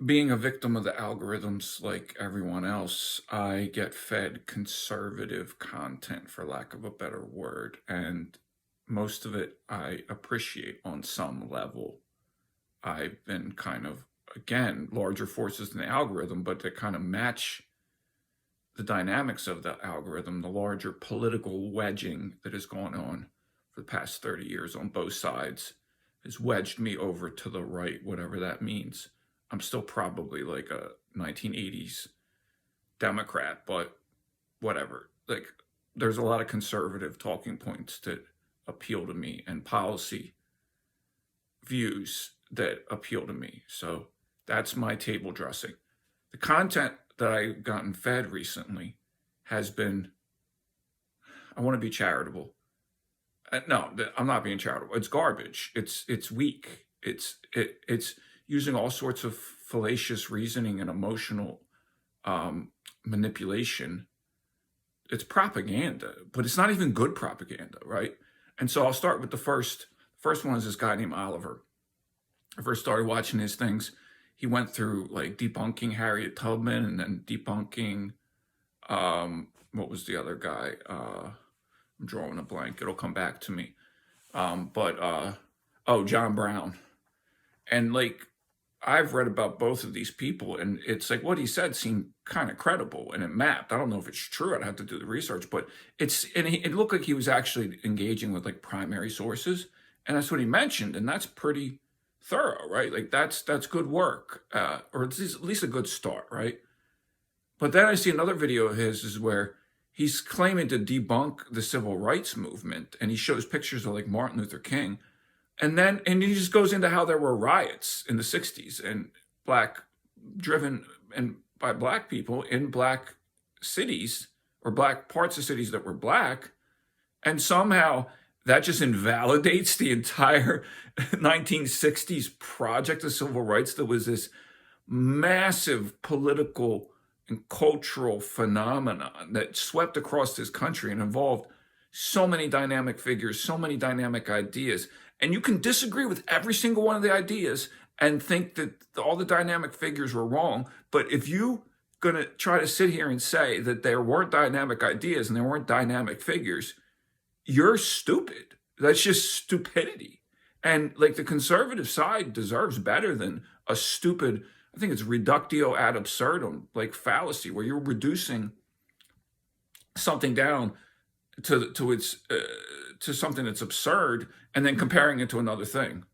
being a victim of the algorithms like everyone else, I get fed conservative content, for lack of a better word, and most of it I appreciate on some level. I've been kind of, again, larger forces than the algorithm, but to kind of match the dynamics of the algorithm, the larger political wedging that has gone on for the past 30 years on both sides has wedged me over to the right, whatever that means. I'm still probably like a 1980s Democrat, but whatever. Like, there's a lot of conservative talking points that appeal to me and policy views that appeal to me. So that's my table dressing. The content that I've gotten fed recently has been, I want to be charitable. No, I'm not being charitable. It's garbage. It's weak. It's using all sorts of fallacious reasoning and emotional manipulation. It's propaganda, but it's not even good propaganda, right? And so I'll start with the first. First one is this guy named Oliver. I first started watching his things. He went through like debunking Harriet Tubman and then debunking what was the other guy? I'm drawing a blank. It'll come back to me. Oh, John Brown. And like I've read about both of these people, and it's like what he said seemed kind of credible and it mapped. I don't know if it's true. I'd have to do the research, but it looked like he was actually engaging with like primary sources, and that's what he mentioned, and that's pretty thorough, right? Like that's good work, or at least a good start, right? But then I see another video of his is where he's claiming to debunk the civil rights movement, and he shows pictures of like Martin Luther King, and he just goes into how there were riots in the 60s and black driven and by black people in black cities or black parts of cities that were black, and somehow that just invalidates the entire 1960s project of civil rights that was this massive political and cultural phenomenon that swept across this country and involved so many dynamic figures, so many dynamic ideas. And you can disagree with every single one of the ideas and think that all the dynamic figures were wrong. But if you going to try to sit here and say that there weren't dynamic ideas and there weren't dynamic figures, you're stupid. That's just stupidity. And like the conservative side deserves better than a stupid, I think it's reductio ad absurdum, like fallacy, where you're reducing something down to its to something that's absurd and then comparing it to another thing.